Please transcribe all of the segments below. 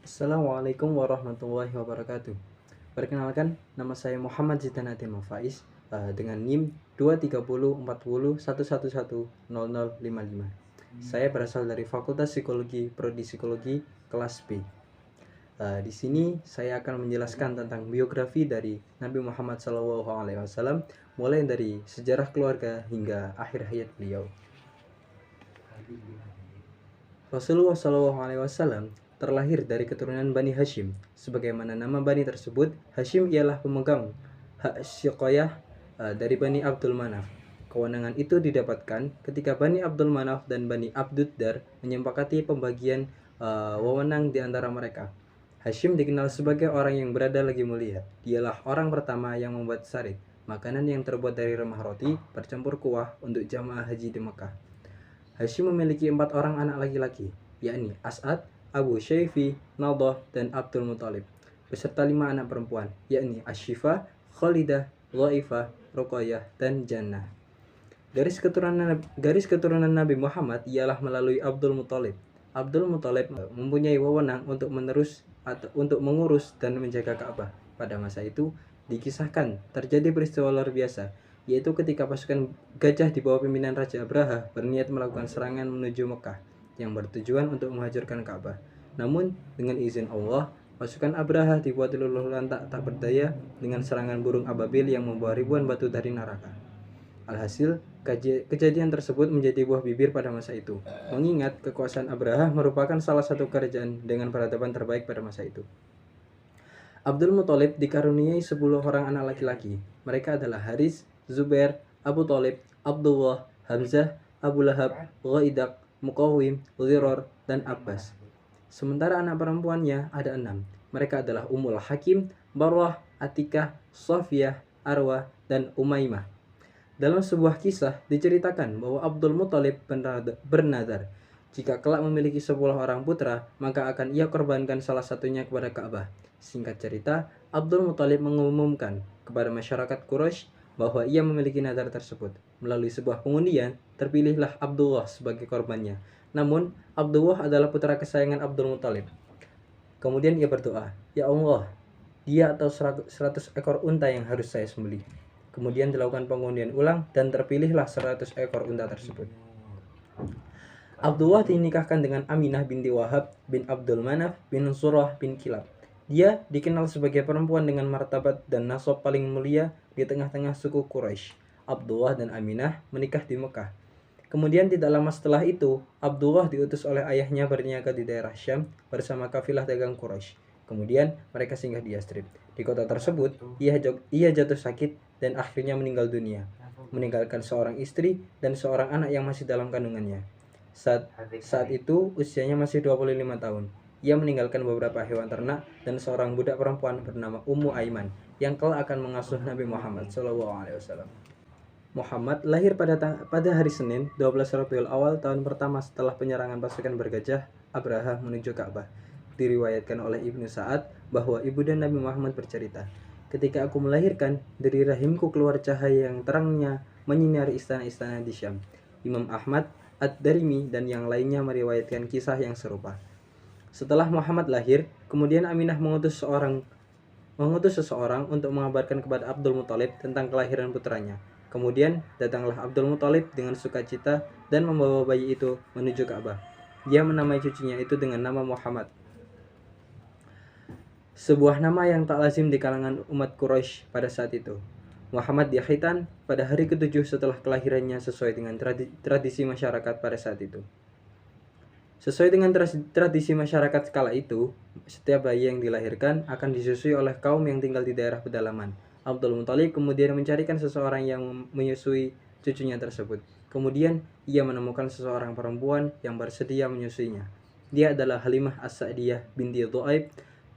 Assalamualaikum warahmatullahi wabarakatuh. Perkenalkan, nama saya Muhammad Zidan Atima Faiz dengan NIM 2304011100055. Saya berasal dari Fakultas Psikologi Prodi Psikologi kelas B. Di sini saya akan menjelaskan tentang biografi dari Nabi Muhammad SAW, mulai dari sejarah keluarga hingga akhir hayat beliau. Rasulullah SAW terlahir dari keturunan Bani Hashim. Sebagaimana nama Bani tersebut, Hashim ialah pemegang hak syiqayah dari Bani Abdul Manaf. Kewenangan itu didapatkan ketika Bani Abdul Manaf dan Bani Abduddar menyepakati pembagian wewenang di antara mereka. Hashim dikenal sebagai orang yang berada lagi mulia. Dialah orang pertama yang membuat sarit, makanan yang terbuat dari remah roti bercampur kuah untuk jamaah haji di Mekah. Hashim memiliki 4 orang anak laki-laki, yakni As'ad, Abu Syaifi, Nadah, dan Abdul Muthalib, beserta 5 anak perempuan, yakni Ashifa, Khalidah, Dhaifah, Ruqayyah, dan Jannah. Garis keturunan Nabi Muhammad ialah melalui Abdul Muthalib. Abdul Muthalib mempunyai wewenang untuk mengurus dan menjaga Ka'bah. Pada masa itu, dikisahkan terjadi peristiwa luar biasa, yaitu ketika pasukan gajah di bawah pimpinan Raja Abraha berniat melakukan serangan menuju Mekah yang bertujuan untuk menghancurkan Ka'bah. Namun, dengan izin Allah, pasukan Abraha dibuat luluh lantak tak berdaya dengan serangan burung ababil yang membawa ribuan batu dari neraka. Alhasil, kejadian tersebut menjadi buah bibir pada masa itu, mengingat kekuasaan Abraha merupakan salah satu kerajaan dengan peradaban terbaik pada masa itu. Abdul Muthalib dikaruniai 10 orang anak laki-laki. Mereka adalah Haris, Zubair, Abu Thalib, Abdullah, Hamzah, Abu Lahab, Ghaidak, Muqawwim, Dhiror, dan Abbas. Sementara anak perempuannya ada 6. Mereka adalah Ummul Hakim, Barwah, Atikah, Safiyah, Arwah, dan Umaymah. Dalam sebuah kisah diceritakan bahwa Abdul Muthalib bernadar, jika kelak memiliki 10 orang putra, maka akan ia korbankan salah satunya kepada Ka'bah. Singkat cerita, Abdul Muthalib mengumumkan kepada masyarakat Quraisy bahwa ia memiliki nadar tersebut. Melalui sebuah pengundian, terpilihlah Abdullah sebagai korbannya. Namun, Abdullah adalah putra kesayangan Abdul Muthalib. Kemudian ia berdoa, "Ya Allah, dia atau 100 ekor unta yang harus saya sembelih." Kemudian dilakukan pengundian ulang dan terpilihlah 100 ekor unta tersebut. Abdullah dinikahkan dengan Aminah binti Wahab bin Abdul Manaf bin Surah bin Kilab. Dia dikenal sebagai perempuan dengan martabat dan nasab paling mulia di tengah-tengah suku Quraisy. Abdullah dan Aminah menikah di Mekah. Kemudian tidak lama setelah itu, Abdullah diutus oleh ayahnya berniaga di daerah Syam bersama kafilah dagang Quraisy. Kemudian mereka singgah di Yastrib. Di kota tersebut, ia jatuh sakit dan akhirnya meninggal dunia, meninggalkan seorang istri dan seorang anak yang masih dalam kandungannya. Saat itu usianya masih 25 tahun. Ia meninggalkan beberapa hewan ternak dan seorang budak perempuan bernama Ummu Aiman yang kelak akan mengasuh Nabi Muhammad SAW. Muhammad lahir pada hari Senin 12 Rabiul Awal tahun pertama setelah penyerangan pasukan bergajah Abraha menuju Ka'bah. Diriwayatkan oleh Ibnu Sa'ad bahwa ibunda Nabi Muhammad bercerita, "Ketika aku melahirkan, dari rahimku keluar cahaya yang terangnya menyinari istana-istana di Syam." Imam Ahmad, Ad-Darimi, dan yang lainnya meriwayatkan kisah yang serupa. Setelah Muhammad lahir, kemudian Aminah mengutus seseorang untuk mengabarkan kepada Abdul Muthalib tentang kelahiran putranya. Kemudian datanglah Abdul Muthalib dengan sukacita dan membawa bayi itu menuju Ka'bah. Dia menamai cucunya itu dengan nama Muhammad, sebuah nama yang tak lazim di kalangan umat Quraisy pada saat itu. Muhammad dikhitan pada hari ke-7 setelah kelahirannya sesuai dengan tradisi masyarakat pada saat itu. Sesuai dengan tradisi masyarakat kala itu, setiap bayi yang dilahirkan akan disusui oleh kaum yang tinggal di daerah pedalaman. Abdul Muthalib kemudian mencarikan seseorang yang menyusui cucunya tersebut. Kemudian ia menemukan seseorang perempuan yang bersedia menyusuinya. Dia adalah Halimah As-Sa'diyah binti Dhu'aib.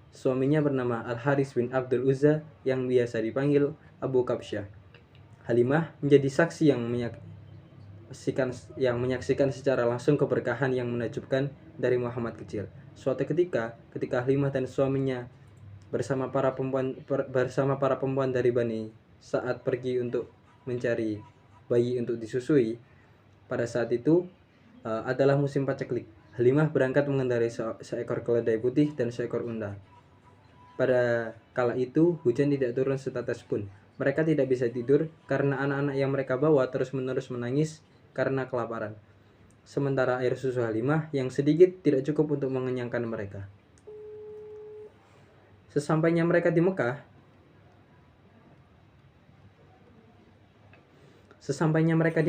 Suaminya bernama Al-Haris bin Abdul Uzza yang biasa dipanggil Abu Kabsyah. Halimah menjadi saksi yang menyaksikan secara langsung keberkahan yang menakjubkan dari Muhammad kecil. Suatu ketika Halimah dan suaminya bersama para perempuan dari Bani saat pergi untuk mencari bayi untuk disusui. Pada saat itu adalah musim paceklik. Halimah berangkat mengendarai seekor keledai putih dan seekor unta. Pada kala itu, hujan tidak turun setetes pun. Mereka tidak bisa tidur karena anak-anak yang mereka bawa terus-menerus menangis karena kelaparan. Sementara air susu Halimah yang sedikit tidak cukup untuk mengenyangkan mereka. Sesampainya mereka di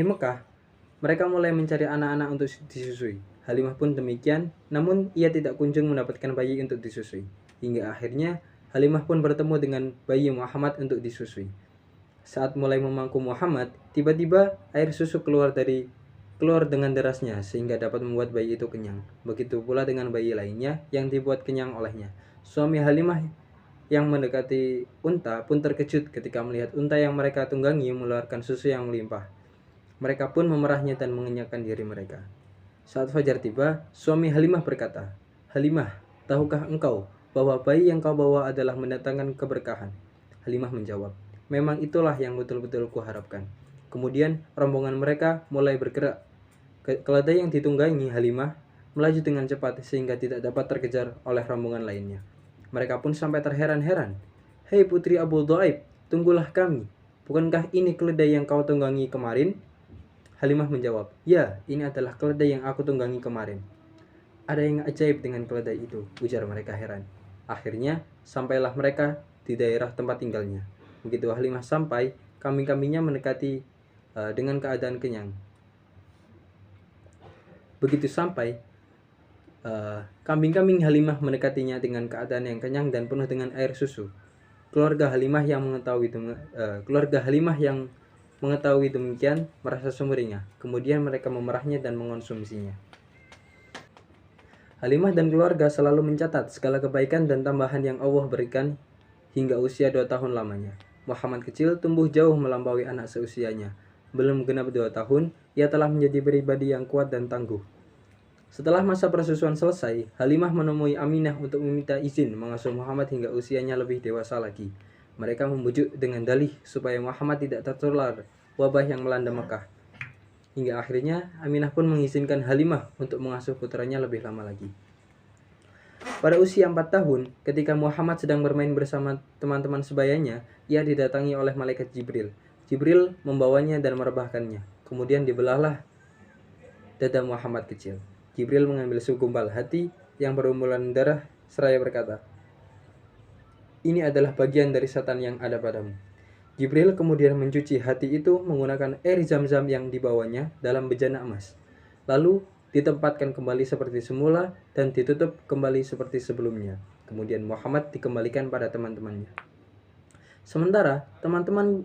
Mekah, mereka mulai mencari anak-anak untuk disusui. Halimah pun demikian, namun ia tidak kunjung mendapatkan bayi untuk disusui. Hingga akhirnya Halimah pun bertemu dengan bayi Muhammad untuk disusui. Saat mulai memangku Muhammad, tiba-tiba air susu keluar dengan derasnya sehingga dapat membuat bayi itu kenyang. Begitu pula dengan bayi lainnya yang dibuat kenyang olehnya. Suami Halimah yang mendekati unta pun terkejut ketika melihat unta yang mereka tunggangi mengeluarkan susu yang melimpah. Mereka pun memerahnya dan mengenyangkan diri mereka. Saat fajar tiba, suami Halimah berkata, "Halimah, tahukah engkau bahwa bayi yang kau bawa adalah mendatangkan keberkahan?" Halimah menjawab, "Memang itulah yang betul-betul kuharapkan." Kemudian rombongan mereka mulai bergerak. Keledai yang ditunggangi Halimah melaju dengan cepat sehingga tidak dapat terkejar oleh rombongan lainnya. Mereka pun sampai terheran-heran. "Hei putri Abu Dhaib, tunggulah kami. Bukankah ini keledai yang kau tunggangi kemarin?" Halimah menjawab, "Ya, ini adalah keledai yang aku tunggangi kemarin." "Ada yang ajaib dengan keledai itu," ujar mereka heran. Akhirnya, sampailah mereka di daerah tempat tinggalnya. Begitu Halimah sampai, kambing-kambingnya mendekati dengan keadaan kenyang. Kambing-kambing Halimah mendekatinya dengan keadaan yang kenyang dan penuh dengan air susu. Keluarga Halimah yang mengetahui demikian merasa sumringah. Kemudian mereka memerahnya dan mengonsumsinya. Halimah dan keluarga selalu mencatat segala kebaikan dan tambahan yang Allah berikan hingga usia 2 tahun lamanya. Muhammad kecil tumbuh jauh melampaui anak seusianya. Belum genap 2 tahun, ia telah menjadi pribadi yang kuat dan tangguh. Setelah masa persusuan selesai, Halimah menemui Aminah untuk meminta izin mengasuh Muhammad hingga usianya lebih dewasa lagi. Mereka membujuk dengan dalih supaya Muhammad tidak tertular wabah yang melanda Mekah. Hingga akhirnya Aminah pun mengizinkan Halimah untuk mengasuh putranya lebih lama lagi. Pada usia 4 tahun, ketika Muhammad sedang bermain bersama teman-teman sebayanya, ia didatangi oleh malaikat Jibril. Jibril membawanya dan merebahkannya. Kemudian dibelahlah dada Muhammad kecil. Jibril mengambil segumpal hati yang berumulan darah seraya berkata, "Ini adalah bagian dari setan yang ada padamu." Jibril kemudian mencuci hati itu menggunakan air zam-zam yang dibawanya dalam bejana emas. Lalu ditempatkan kembali seperti semula dan ditutup kembali seperti sebelumnya. Kemudian Muhammad dikembalikan pada teman-temannya. Sementara teman-temannya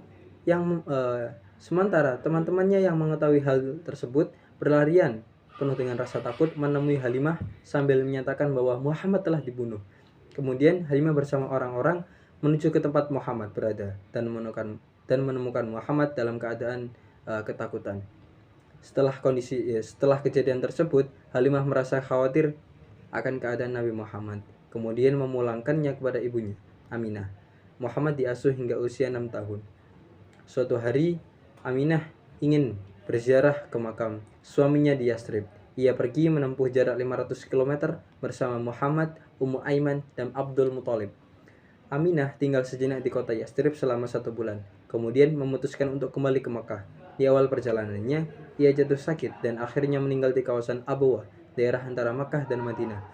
yang mengetahui hal tersebut berlarian penuh dengan rasa takut menemui Halimah sambil menyatakan bahwa Muhammad telah dibunuh. Kemudian Halimah bersama orang-orang menuju ke tempat Muhammad berada dan menemukan Muhammad dalam keadaan ketakutan. Setelah kejadian tersebut, Halimah merasa khawatir akan keadaan Nabi Muhammad. Kemudian memulangkannya kepada ibunya, Aminah. Muhammad diasuh hingga usia 6 tahun. Suatu hari, Aminah ingin berziarah ke makam suaminya di Yathrib. Ia pergi menempuh jarak 500 km bersama Muhammad, Ummu Aiman, dan Abdul Muthalib. Aminah tinggal sejenak di kota Yathrib selama 1 bulan. Kemudian memutuskan untuk kembali ke Makkah. Di awal perjalanannya, ia jatuh sakit dan akhirnya meninggal di kawasan Abawah, daerah antara Makkah dan Madinah.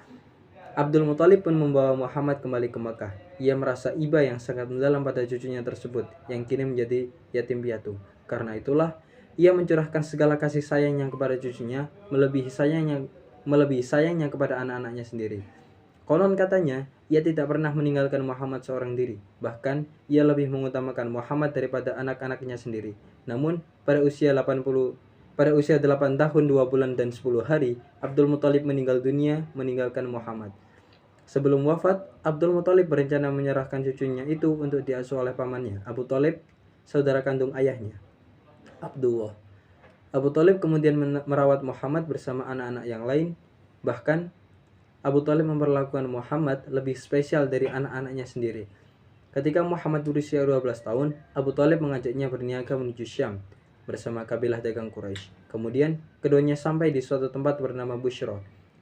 Abdul Muthalib pun membawa Muhammad kembali ke Makkah. Ia merasa iba yang sangat mendalam pada cucunya tersebut, yang kini menjadi yatim piatu. Karena itulah, ia mencurahkan segala kasih sayangnya kepada cucunya, melebihi sayangnya kepada anak-anaknya sendiri. Konon katanya, ia tidak pernah meninggalkan Muhammad seorang diri. Bahkan, ia lebih mengutamakan Muhammad daripada anak-anaknya sendiri. Namun, pada usia 8 tahun 2 bulan dan 10 hari, Abdul Muthalib meninggal dunia meninggalkan Muhammad. Sebelum wafat, Abdul Muthalib berencana menyerahkan cucunya itu untuk diasuh oleh pamannya, Abu Thalib, saudara kandung ayahnya, Abdullah. Abu Thalib kemudian merawat Muhammad bersama anak-anak yang lain. Bahkan, Abu Thalib memperlakukan Muhammad lebih spesial dari anak-anaknya sendiri. Ketika Muhammad berusia 12 tahun, Abu Thalib mengajaknya berniaga menuju Syam bersama kabilah dagang Quraisy. Kemudian, keduanya sampai di suatu tempat bernama Bushra.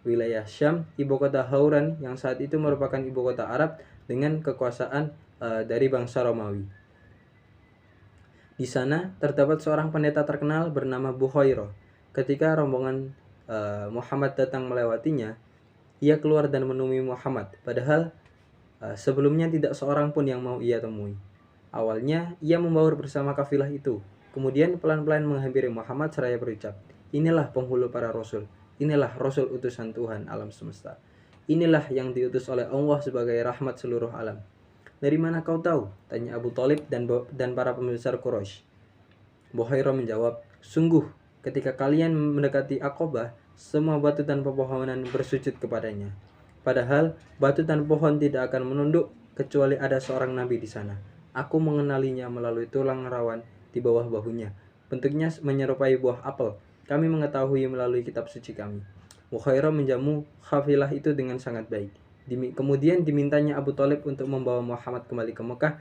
wilayah Syam, ibu kota Hauran yang saat itu merupakan ibu kota Arab dengan kekuasaan dari bangsa Romawi. Di sana terdapat seorang pendeta terkenal bernama Bukhairah. Ketika rombongan Muhammad datang melewatinya, ia keluar dan menemui Muhammad, padahal sebelumnya tidak seorang pun yang mau ia temui. Awalnya ia membaur bersama kafilah itu, kemudian pelan-pelan menghampiri Muhammad seraya berucap, "Inilah penghulu para rasul, inilah rasul utusan Tuhan alam semesta. Inilah yang diutus oleh Allah sebagai rahmat seluruh alam." "Dari mana kau tahu?" tanya Abu Thalib dan para pembesar Quraisy. Bukhairah menjawab, "Sungguh, ketika kalian mendekati Aqabah, semua batu dan pepohonan bersujud kepadanya. Padahal batu dan pohon tidak akan menunduk kecuali ada seorang nabi di sana. Aku mengenalinya melalui tulang rawan di bawah bahunya. Bentuknya menyerupai buah apel. Kami mengetahui melalui kitab suci kami." Bukhairah menjamu kafilah itu dengan sangat baik. Kemudian dimintanya Abu Thalib untuk membawa Muhammad kembali ke Mekah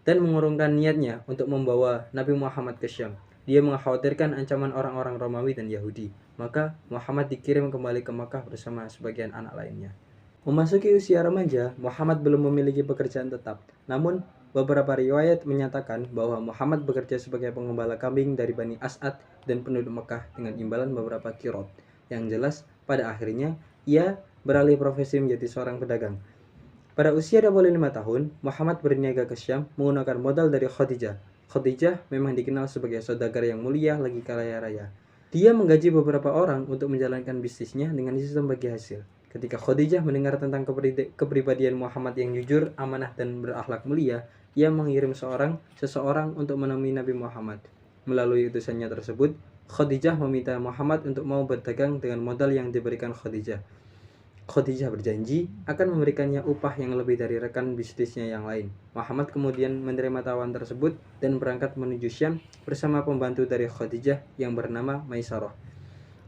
dan mengurungkan niatnya untuk membawa Nabi Muhammad ke Syam. Dia mengkhawatirkan ancaman orang-orang Romawi dan Yahudi. Maka Muhammad dikirim kembali ke Mekah bersama sebagian anak lainnya. Memasuki usia remaja, Muhammad belum memiliki pekerjaan tetap. Namun, beberapa riwayat menyatakan bahwa Muhammad bekerja sebagai pengembala kambing dari Bani As'ad dan penduduk Mekah dengan imbalan beberapa kirot. Yang jelas, pada akhirnya, ia beralih profesi menjadi seorang pedagang. Pada usia 25 tahun, Muhammad berniaga ke Syam menggunakan modal dari Khadijah. Khadijah memang dikenal sebagai saudagar yang mulia lagi kaya raya. Dia menggaji beberapa orang untuk menjalankan bisnisnya dengan sistem bagi hasil. Ketika Khadijah mendengar tentang kepribadian Muhammad yang jujur, amanah, dan berakhlak mulia, ia mengirim seseorang untuk menemui Nabi Muhammad. Melalui utusannya tersebut, Khadijah meminta Muhammad untuk mau berdagang dengan modal yang diberikan Khadijah. Khadijah berjanji akan memberikannya upah yang lebih dari rekan bisnisnya yang lain. Muhammad kemudian menerima tawaran tersebut dan berangkat menuju Syam bersama pembantu dari Khadijah yang bernama Maisarah.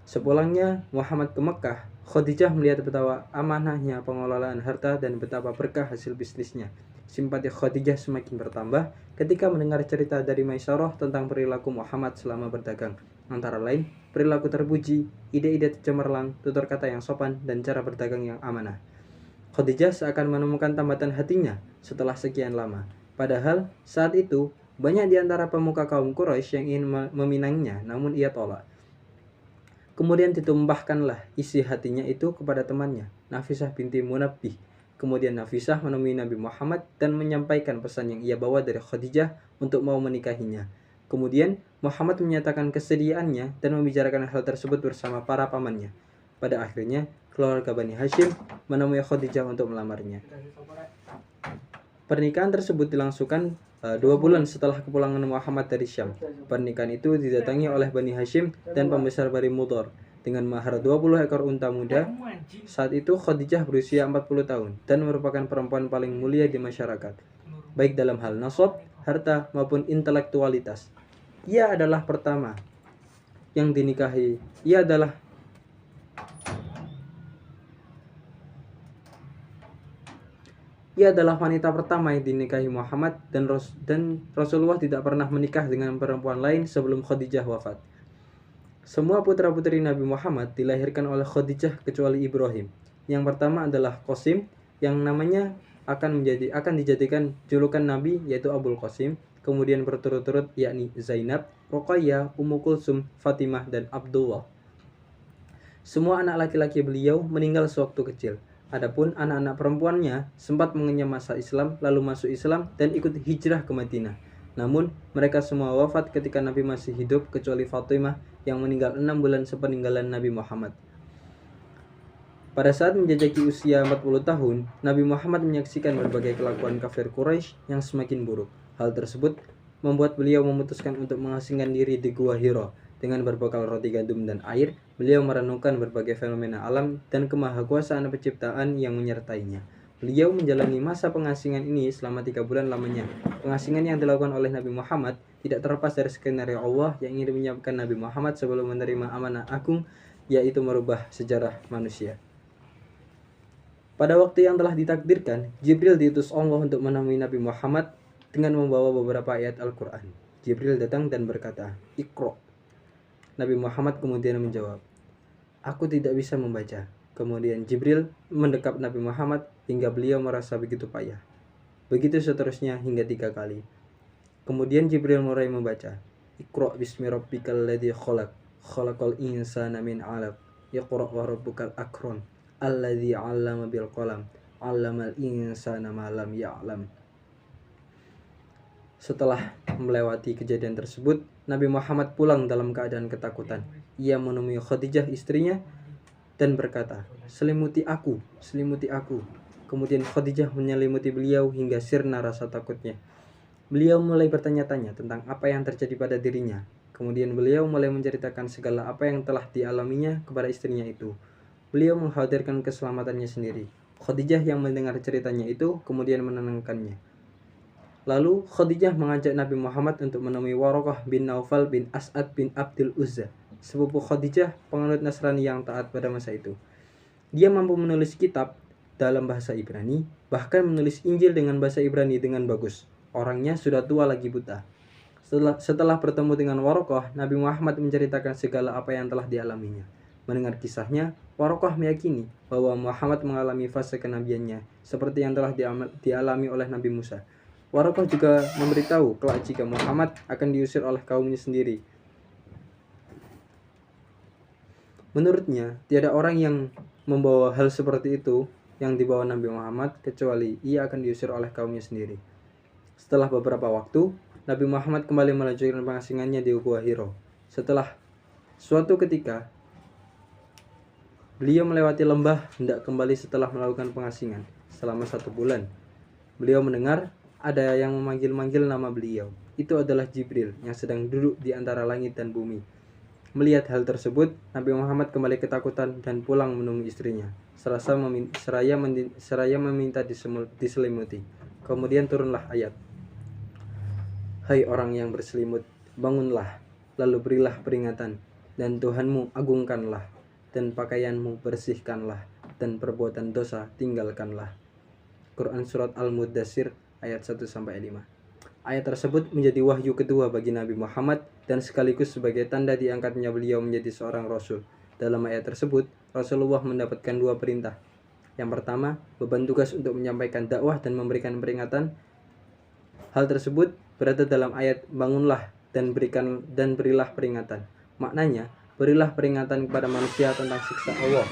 Sepulangnya Muhammad ke Mekah, Khadijah melihat betapa amanahnya pengelolaan harta dan betapa berkah hasil bisnisnya. Simpati Khadijah semakin bertambah ketika mendengar cerita dari Maisarah tentang perilaku Muhammad selama berdagang. Antara lain, perilaku terpuji, ide-ide cemerlang, tutur kata yang sopan, dan cara berdagang yang amanah. Khadijah seakan menemukan tambatan hatinya setelah sekian lama. Padahal saat itu banyak di antara pemuka kaum Quraisy yang ingin meminangnya, namun ia tolak. Kemudian ditumpahkanlah isi hatinya itu kepada temannya, Nafisah binti Munabbih. Kemudian Nafisah menemui Nabi Muhammad dan menyampaikan pesan yang ia bawa dari Khadijah untuk mau menikahinya. Kemudian Muhammad menyatakan kesediaannya dan membicarakan hal tersebut bersama para pamannya. Pada akhirnya keluarga Bani Hashim menemui Khadijah untuk melamarnya. Pernikahan tersebut dilangsungkan 2 bulan setelah kepulangan Muhammad dari Syam. Pernikahan itu didatangi oleh Bani Hashim dan pembesar Bani Mudhar dengan mahar 20 ekor unta muda. Saat itu Khadijah berusia 40 tahun dan merupakan perempuan paling mulia di masyarakat, baik dalam hal nasab, harta, maupun intelektualitas. Ia adalah pertama yang dinikahi. Ia adalah wanita pertama yang dinikahi Muhammad dan Rasulullah tidak pernah menikah dengan perempuan lain sebelum Khadijah wafat. Semua putra-putri Nabi Muhammad dilahirkan oleh Khadijah kecuali Ibrahim. Yang pertama adalah Qasim, yang namanya akan dijadikan julukan Nabi, yaitu Abul Qasim. Kemudian berturut-turut yakni Zainab, Ruqayyah, Ummu Kulsum, Fatimah, dan Abdullah. Semua anak laki-laki beliau meninggal sewaktu kecil. Adapun anak-anak perempuannya sempat mengenyam masa Islam, lalu masuk Islam dan ikut hijrah ke Madinah. Namun mereka semua wafat ketika Nabi masih hidup kecuali Fatimah yang meninggal 6 bulan sepeninggalan Nabi Muhammad. Pada saat menjajaki usia 40 tahun, Nabi Muhammad menyaksikan berbagai kelakuan kafir Quraisy yang semakin buruk. Hal tersebut membuat beliau memutuskan untuk mengasingkan diri di Gua Hira. Dengan berbekal roti gandum dan air, beliau merenungkan berbagai fenomena alam dan kemahakuasaan penciptaan yang menyertainya. Beliau menjalani masa pengasingan ini selama 3 bulan lamanya. Pengasingan yang dilakukan oleh Nabi Muhammad tidak terlepas dari skenario Allah yang ingin menyiapkan Nabi Muhammad sebelum menerima amanah agung, yaitu merubah sejarah manusia. Pada waktu yang telah ditakdirkan, Jibril diutus Allah untuk menemui Nabi Muhammad dengan membawa beberapa ayat Al-Quran. Jibril datang dan berkata, "Iqra." Nabi Muhammad kemudian menjawab, "Aku tidak bisa membaca." Kemudian Jibril mendekap Nabi Muhammad hingga beliau merasa begitu payah. Begitu seterusnya hingga 3 kali. Kemudian Jibril mulai membaca, Iqra bismi rabbikal ladzi khalaq, khalaqal insana min 'alaq, Iqra wa rabbukal akram, alladzi 'allama bil qalam, 'allamal insana ma lam ya'lam. Setelah melewati kejadian tersebut, Nabi Muhammad pulang dalam keadaan ketakutan. Ia menemui Khadijah istrinya dan berkata, selimuti aku. Kemudian Khadijah menyelimuti beliau hingga sirna rasa takutnya. Beliau mulai bertanya-tanya tentang apa yang terjadi pada dirinya. Kemudian beliau mulai menceritakan segala apa yang telah dialaminya kepada istrinya itu. Beliau mengkhawatirkan keselamatannya sendiri. Khadijah yang mendengar ceritanya itu kemudian menenangkannya. Lalu Khadijah mengajak Nabi Muhammad untuk menemui Waraqah bin Naufal bin As'ad bin Abdul Uzza, sepupu Khadijah, penganut Nasrani yang taat pada masa itu. Dia mampu menulis kitab dalam bahasa Ibrani, bahkan menulis Injil dengan bahasa Ibrani dengan bagus. Orangnya sudah tua lagi buta. Setelah bertemu dengan Waraqah, Nabi Muhammad menceritakan segala apa yang telah dialaminya. Mendengar kisahnya, Waraqah meyakini bahwa Muhammad mengalami fase kenabiannya, seperti yang telah dialami oleh Nabi Musa. Waraqah juga memberitahu kelak jika Muhammad akan diusir oleh kaumnya sendiri. Menurutnya, tiada orang yang membawa hal seperti itu yang dibawa Nabi Muhammad kecuali ia akan diusir oleh kaumnya sendiri. Setelah beberapa waktu, Nabi Muhammad kembali melanjutkan pengasingannya di Gua Hiro. Setelah suatu ketika, beliau melewati lembah hendak kembali setelah melakukan pengasingan selama 1 bulan. Beliau mendengar ada yang memanggil-manggil nama beliau. Itu adalah Jibril yang sedang duduk di antara langit dan bumi. Melihat hal tersebut, Nabi Muhammad kembali ketakutan dan pulang menemui istrinya. Seraya meminta diselimuti. Kemudian turunlah ayat. Hai orang yang berselimut, bangunlah, lalu berilah peringatan, dan Tuhanmu agungkanlah, dan pakaianmu bersihkanlah, dan perbuatan dosa tinggalkanlah. Quran Surat Al-Muddatsir ayat 1-5. Ayat tersebut menjadi wahyu kedua bagi Nabi Muhammad dan sekaligus sebagai tanda diangkatnya beliau menjadi seorang Rasul. Dalam ayat tersebut, Rasulullah mendapatkan 2 perintah. Yang pertama, beban tugas untuk menyampaikan dakwah dan memberikan peringatan. Hal tersebut berada dalam ayat bangunlah dan berilah peringatan. Maknanya, berilah peringatan kepada manusia tentang siksa Allah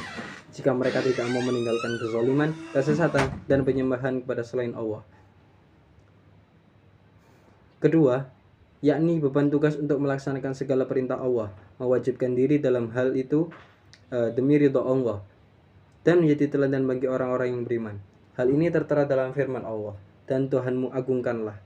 jika mereka tidak mau meninggalkan kezaliman, kesesatan, dan penyembahan kepada selain Allah. Kedua, yakni beban tugas untuk melaksanakan segala perintah Allah, mewajibkan diri dalam hal itu demi ridha Allah, dan menjadi teladan bagi orang-orang yang beriman. Hal ini tertera dalam firman Allah, dan Tuhanmu agungkanlah.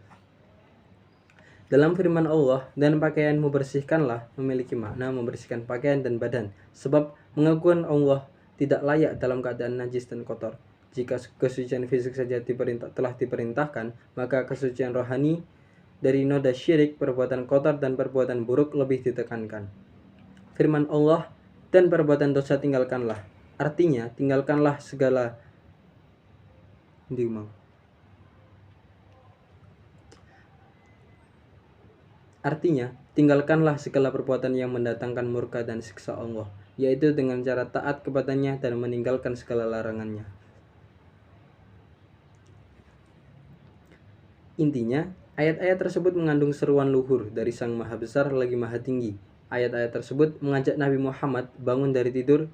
Dalam firman Allah, dan pakaianmu bersihkanlah, memiliki makna membersihkan pakaian dan badan, sebab pengakuan Allah tidak layak dalam keadaan najis dan kotor. Jika kesucian fisik saja telah diperintahkan, maka kesucian rohani dari noda syirik, perbuatan kotor, dan perbuatan buruk lebih ditekankan. Firman Allah, dan perbuatan dosa tinggalkanlah. Artinya, tinggalkanlah segala perbuatan yang mendatangkan murka dan siksa Allah, yaitu dengan cara taat kepadanya dan meninggalkan segala larangannya. Intinya, ayat-ayat tersebut mengandung seruan luhur dari Sang Maha Besar lagi Maha Tinggi. Ayat-ayat tersebut mengajak Nabi Muhammad bangun dari tidur,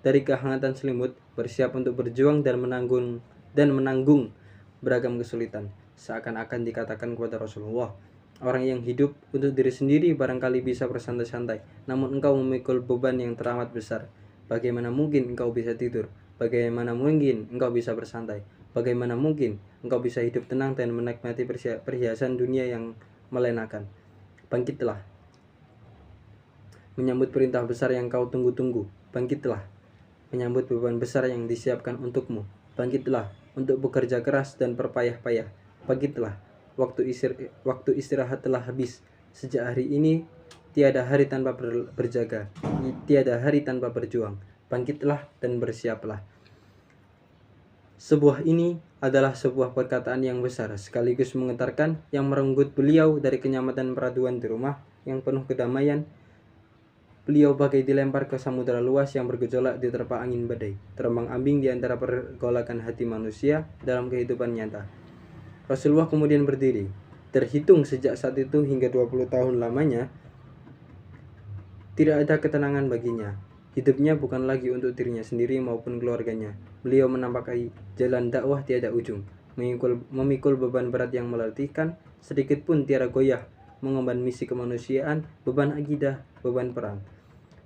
dari kehangatan selimut, bersiap untuk berjuang dan menanggung beragam kesulitan. Seakan-akan dikatakan kepada Rasulullah, orang yang hidup untuk diri sendiri barangkali bisa bersantai-santai, namun engkau memikul beban yang teramat besar. Bagaimana mungkin engkau bisa tidur? Bagaimana mungkin engkau bisa bersantai? Bagaimana mungkin engkau bisa hidup tenang dan menikmati perhiasan dunia yang melenakan? Bangkitlah, menyambut perintah besar yang kau tunggu-tunggu. Bangkitlah, menyambut beban besar yang disiapkan untukmu. Bangkitlah untuk bekerja keras dan berpayah-payah. Bangkitlah, waktu istirahat telah habis. Sejak hari ini tiada hari tanpa berjaga, tiada hari tanpa berjuang. Bangkitlah dan bersiaplah. Sebuah ini adalah sebuah perkataan yang besar, sekaligus menggetarkan, yang merenggut beliau dari kenyamanan peraduan di rumah yang penuh kedamaian beliau bagai dilempar ke samudera luas yang bergejolak di terpa angin badai, terombang-ambing di antara pergolakan hati manusia dalam kehidupan nyata. Rasulullah kemudian berdiri. Terhitung sejak saat itu hingga 20 tahun lamanya, tidak ada ketenangan baginya. Hidupnya bukan lagi untuk dirinya sendiri maupun keluarganya. Beliau menampakkan jalan dakwah tiada ujung, memikul beban berat yang melatihkan, sedikit pun tiada goyah, mengemban misi kemanusiaan, beban akidah, beban perang.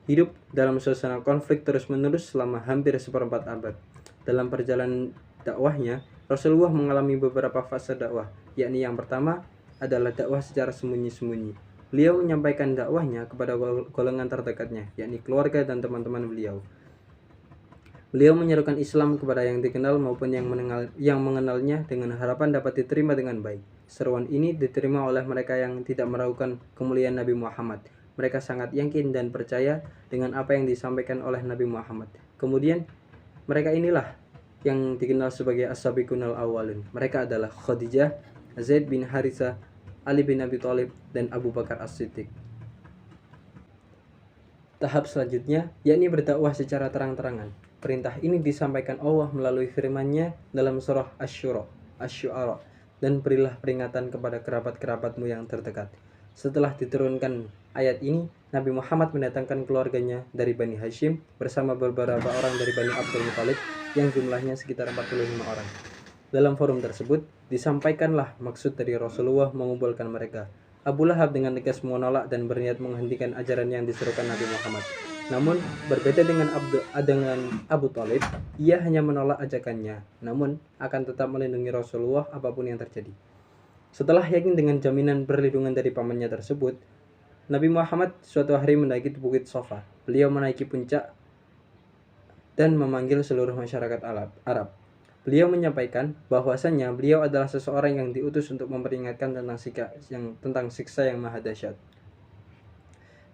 Hidup dalam suasana konflik terus-menerus selama hampir seperempat abad. Dalam perjalanan dakwahnya, Rasulullah mengalami beberapa fase dakwah, yakni yang pertama adalah dakwah secara sembunyi-sembunyi. Beliau menyampaikan dakwahnya kepada golongan terdekatnya, yakni keluarga dan teman-teman beliau. Beliau menyerukan Islam kepada yang dikenal maupun yang mengenalnya dengan harapan dapat diterima dengan baik. Seruan ini diterima oleh mereka yang tidak meragukan kemuliaan Nabi Muhammad. Mereka sangat yakin dan percaya dengan apa yang disampaikan oleh Nabi Muhammad. Kemudian, mereka inilah yang dikenal sebagai As-Sabiqunal Awwalun. Mereka adalah Khadijah, Zaid bin Harithah, Ali bin Abi Thalib, dan Abu Bakar As-Siddiq. Tahap selanjutnya, yakni berdakwah secara terang-terangan. Perintah ini disampaikan Allah melalui firman-Nya dalam surah Asy-Syu'ara, dan berilah peringatan kepada kerabat-kerabatmu yang terdekat. Setelah diturunkan ayat ini, Nabi Muhammad mendatangkan keluarganya dari Bani Hashim bersama beberapa orang dari Bani Abdul Muthalib yang jumlahnya sekitar 45 orang. Dalam forum tersebut, disampaikanlah maksud dari Rasulullah mengumpulkan mereka. Abu Lahab dengan tegas menolak dan berniat menghentikan ajaran yang diserukan Nabi Muhammad. Namun, berbeda dengan Abu Thalib, ia hanya menolak ajakannya, namun akan tetap melindungi Rasulullah apapun yang terjadi. Setelah yakin dengan jaminan perlindungan dari pamannya tersebut, Nabi Muhammad suatu hari mendaki Bukit Safa. Beliau menaiki puncak dan memanggil seluruh masyarakat Arab. Beliau menyampaikan bahwasannya beliau adalah seseorang yang diutus untuk memperingatkan tentang siksa yang maha dahsyat.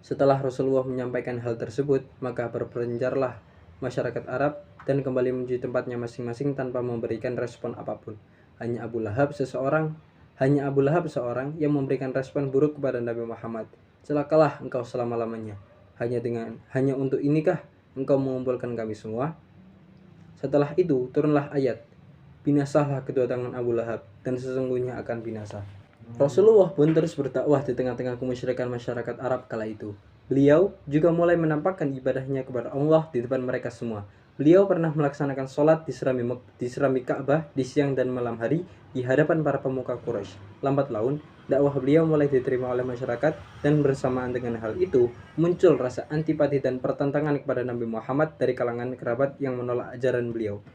Setelah Rasulullah menyampaikan hal tersebut, maka berpencarlah masyarakat Arab dan kembali menuju tempatnya masing-masing tanpa memberikan respon apapun. Hanya Abu Lahab seorang yang memberikan respon buruk kepada Nabi Muhammad. Celakalah engkau selama-lamanya. Hanya untuk inikah engkau mengumpulkan kami semua? Setelah itu turunlah ayat, binasalah kedua tangan Abu Lahab, dan sesungguhnya akan binasa. Rasulullah pun terus berdakwah di tengah-tengah kemusyrikan masyarakat Arab kala itu. Beliau juga mulai menampakkan ibadahnya kepada Allah di depan mereka semua. Beliau pernah melaksanakan sholat di serami Ka'bah di siang dan malam hari di hadapan para pemuka Quraisy. Lambat laun, dakwah beliau mulai diterima oleh masyarakat, dan bersamaan dengan hal itu muncul rasa antipati dan pertentangan kepada Nabi Muhammad dari kalangan kerabat yang menolak ajaran beliau.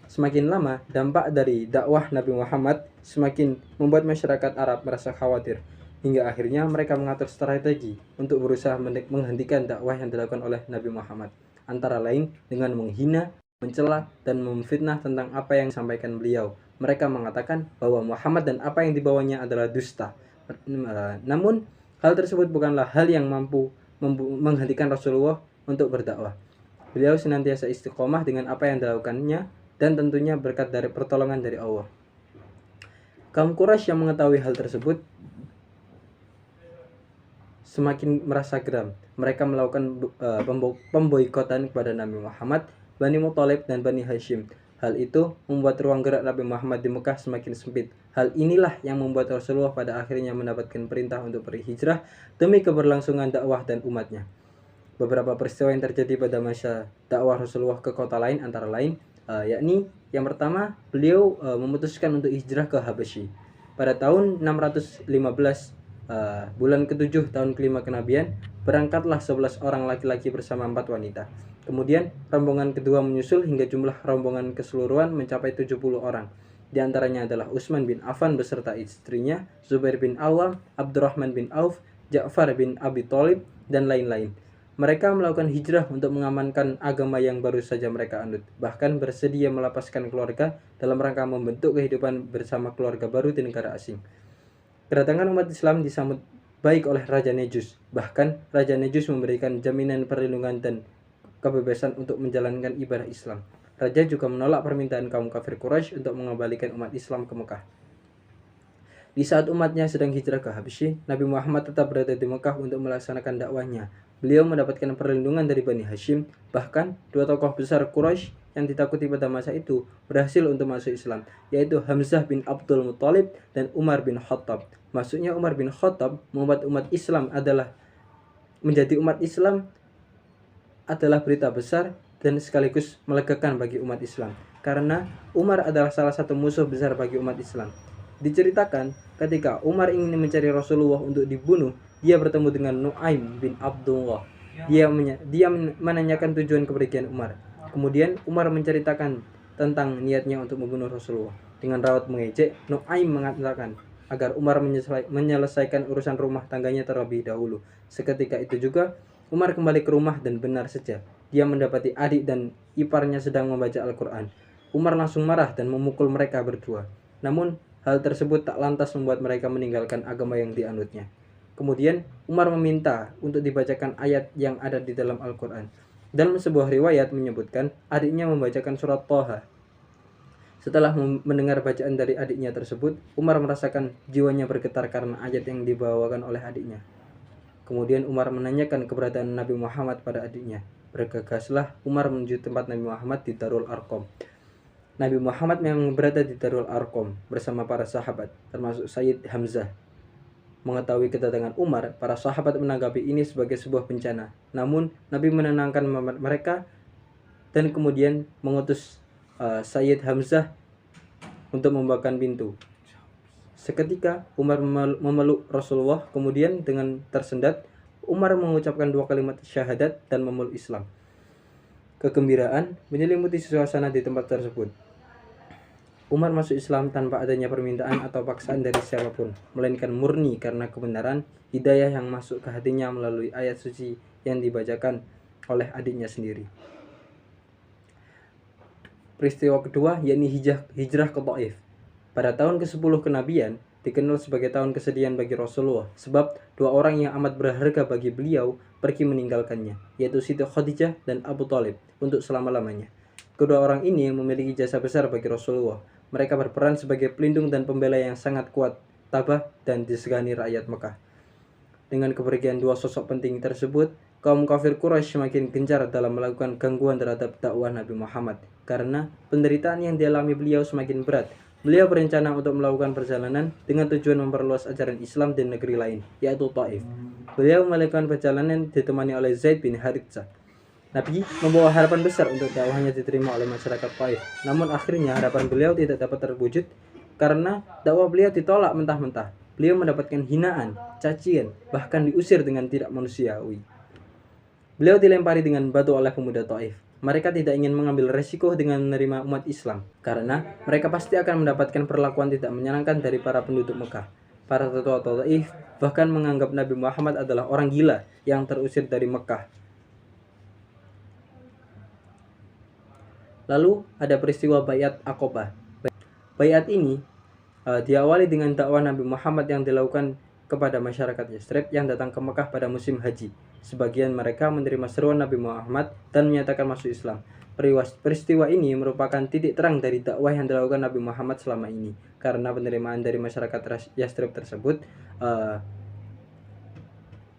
Semakin lama, dampak dari dakwah Nabi Muhammad semakin membuat masyarakat Arab merasa khawatir, hingga akhirnya mereka mengatur strategi untuk berusaha menghentikan dakwah yang dilakukan oleh Nabi Muhammad, antara lain dengan menghina, mencela, dan memfitnah tentang apa yang disampaikan beliau. Mereka mengatakan bahwa Muhammad dan apa yang dibawanya adalah dusta. Namun, hal tersebut bukanlah hal yang mampu menghentikan Rasulullah untuk berdakwah. Beliau senantiasa istiqomah dengan apa yang dilakukannya, dan tentunya berkat dari pertolongan dari Allah. Kaum Quraisy yang mengetahui hal tersebut semakin merasa geram. Mereka melakukan pemboikotan kepada Nabi Muhammad, Bani Muthalib, dan Bani Hashim. Hal itu membuat ruang gerak Nabi Muhammad di Mekah semakin sempit. Hal inilah yang membuat Rasulullah pada akhirnya mendapatkan perintah untuk berhijrah demi keberlangsungan dakwah dan umatnya. Beberapa peristiwa yang terjadi pada masa dakwah Rasulullah ke kota lain antara lain, yakni yang pertama, beliau memutuskan untuk hijrah ke Habasyi. Pada tahun 615, bulan ke-7 tahun kelima kenabian, berangkatlah 11 orang laki-laki bersama 4 wanita. Kemudian rombongan kedua menyusul hingga jumlah rombongan keseluruhan mencapai 70 orang. Di antaranya adalah Utsman bin Affan beserta istrinya, Zubair bin Awam, Abdurrahman bin Auf, Ja'far bin Abi Thalib, dan lain-lain. Mereka melakukan hijrah untuk mengamankan agama yang baru saja mereka anut, bahkan bersedia melepaskan keluarga dalam rangka membentuk kehidupan bersama keluarga baru di negara asing. Kedatangan umat Islam disambut baik oleh Raja Nejus. Bahkan Raja Nejus memberikan jaminan perlindungan dan kebebasan untuk menjalankan ibadah Islam. Raja juga menolak permintaan kaum kafir Quraisy untuk mengembalikan umat Islam ke Mekah. Di saat umatnya sedang hijrah ke Habasyi, Nabi Muhammad tetap berada di Mekah untuk melaksanakan dakwahnya. Beliau mendapatkan perlindungan dari Bani Hashim. Bahkan dua tokoh besar Quraisy yang ditakuti pada masa itu berhasil untuk masuk Islam, yaitu Hamzah bin Abdul Muthalib dan Umar bin Khattab. Maksudnya Umar bin Khattab membuat umat Islam menjadi umat Islam adalah berita besar dan sekaligus melegakan bagi umat Islam, karena Umar adalah salah satu musuh besar bagi umat Islam. Diceritakan ketika Umar ingin mencari Rasulullah untuk dibunuh, dia bertemu dengan Nu'aim bin Abdullah. Dia menanyakan tujuan kepergian Umar. Kemudian Umar menceritakan tentang niatnya untuk membunuh Rasulullah. Dengan raut mengejek, Nu'aim mengatakan agar Umar menyelesaikan urusan rumah tangganya terlebih dahulu. Seketika itu juga Umar kembali ke rumah dan benar saja dia mendapati adik dan iparnya sedang membaca Al-Quran. Umar langsung marah dan memukul mereka berdua. Namun hal tersebut tak lantas membuat mereka meninggalkan agama yang dianutnya. Kemudian Umar meminta untuk dibacakan ayat yang ada di dalam Al-Quran. Dalam sebuah riwayat menyebutkan adiknya membacakan surat Thaha. Setelah mendengar bacaan dari adiknya tersebut, Umar merasakan jiwanya bergetar karena ayat yang dibawakan oleh adiknya. Kemudian Umar menanyakan keberadaan Nabi Muhammad pada adiknya. Bergegaslah Umar menuju tempat Nabi Muhammad di Darul Arqam. Nabi Muhammad memang berada di Darul Arqam bersama para sahabat, termasuk Sayyid Hamzah. Mengetahui kedatangan Umar, para sahabat menanggapi ini sebagai sebuah bencana. Namun Nabi menenangkan mereka dan kemudian mengutus Sayyid Hamzah untuk membukakan pintu. Seketika Umar memeluk Rasulullah, kemudian dengan tersendat Umar mengucapkan 2 kalimat syahadat dan memeluk Islam. Kegembiraan menyelimuti suasana di tempat tersebut. Umar masuk Islam tanpa adanya permintaan atau paksaan dari siapapun, melainkan murni karena kebenaran, hidayah yang masuk ke hatinya melalui ayat suci yang dibacakan oleh adiknya sendiri. Peristiwa kedua yakni hijrah ke Taif. Pada tahun ke-10 kenabian, dikenal sebagai tahun kesedihan bagi Rasulullah, sebab 2 orang yang amat berharga bagi beliau pergi meninggalkannya, yaitu Siti Khadijah dan Abu Thalib, untuk selama-lamanya. Kedua orang ini memiliki jasa besar bagi Rasulullah. Mereka berperan sebagai pelindung dan pembela yang sangat kuat, tabah, dan disegani rakyat Mekah. Dengan kepergian 2 sosok penting tersebut, kaum kafir Quraisy semakin gencar dalam melakukan gangguan terhadap dakwah Nabi Muhammad, karena penderitaan yang dialami beliau semakin berat. Beliau berencana untuk melakukan perjalanan dengan tujuan memperluas ajaran Islam di negeri lain, yaitu Taif. Beliau melakukan perjalanan ditemani oleh Zaid bin Haritsah. Nabi membawa harapan besar untuk dakwahnya diterima oleh masyarakat Taif. Namun akhirnya harapan beliau tidak dapat terwujud karena dakwah beliau ditolak mentah-mentah. Beliau mendapatkan hinaan, cacian, bahkan diusir dengan tidak manusiawi. Beliau dilempari dengan batu oleh pemuda Taif. Mereka tidak ingin mengambil resiko dengan menerima umat Islam, karena mereka pasti akan mendapatkan perlakuan tidak menyenangkan dari para penduduk Mekah. Para tetua Taif bahkan menganggap Nabi Muhammad adalah orang gila yang terusir dari Mekah. Lalu ada peristiwa Baiat Aqobah. Baiat ini diawali dengan dakwah Nabi Muhammad yang dilakukan kepada masyarakat Yathrib yang datang ke Mekah pada musim haji. Sebagian mereka menerima seruan Nabi Muhammad dan menyatakan masuk Islam. Peristiwa ini merupakan titik terang dari dakwah yang dilakukan Nabi Muhammad selama ini, karena penerimaan dari masyarakat Yathrib tersebut,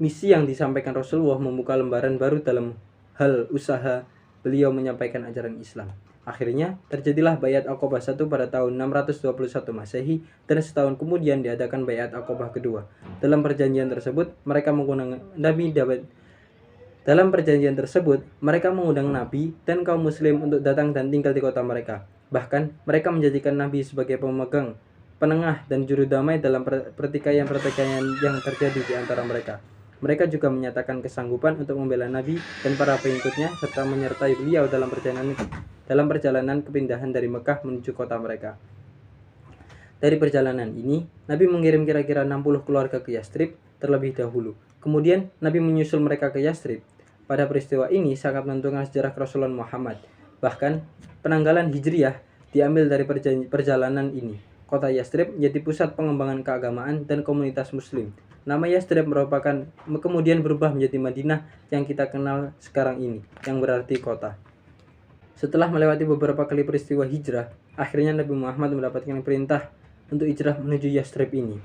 misi yang disampaikan Rasulullah membuka lembaran baru dalam hal usaha beliau menyampaikan ajaran Islam. Akhirnya terjadilah Baiat Aqobah 1 pada tahun 621 Masehi, dan setahun kemudian diadakan Baiat Aqobah kedua. Dalam perjanjian tersebut mereka mengundang Nabi dan kaum muslim untuk datang dan tinggal di kota mereka. Bahkan mereka menjadikan Nabi sebagai penengah dan juru damai dalam pertikaian yang terjadi di antara mereka. Mereka juga menyatakan kesanggupan untuk membela Nabi dan para pengikutnya serta menyertai beliau dalam perjalanan kepindahan dari Mekah menuju kota mereka. Dari perjalanan ini, Nabi mengirim kira-kira 60 keluarga ke Yathrib terlebih dahulu. Kemudian Nabi menyusul mereka ke Yathrib. Pada peristiwa ini sangat menentukan sejarah Rasulullah Muhammad. Bahkan penanggalan Hijriyah diambil dari perjalanan ini. Kota Yathrib menjadi pusat pengembangan keagamaan dan komunitas muslim. Nama Yathrib kemudian berubah menjadi Madinah yang kita kenal sekarang ini, yang berarti kota. Setelah melewati beberapa kali peristiwa hijrah, akhirnya Nabi Muhammad mendapatkan perintah untuk hijrah menuju Yathrib ini.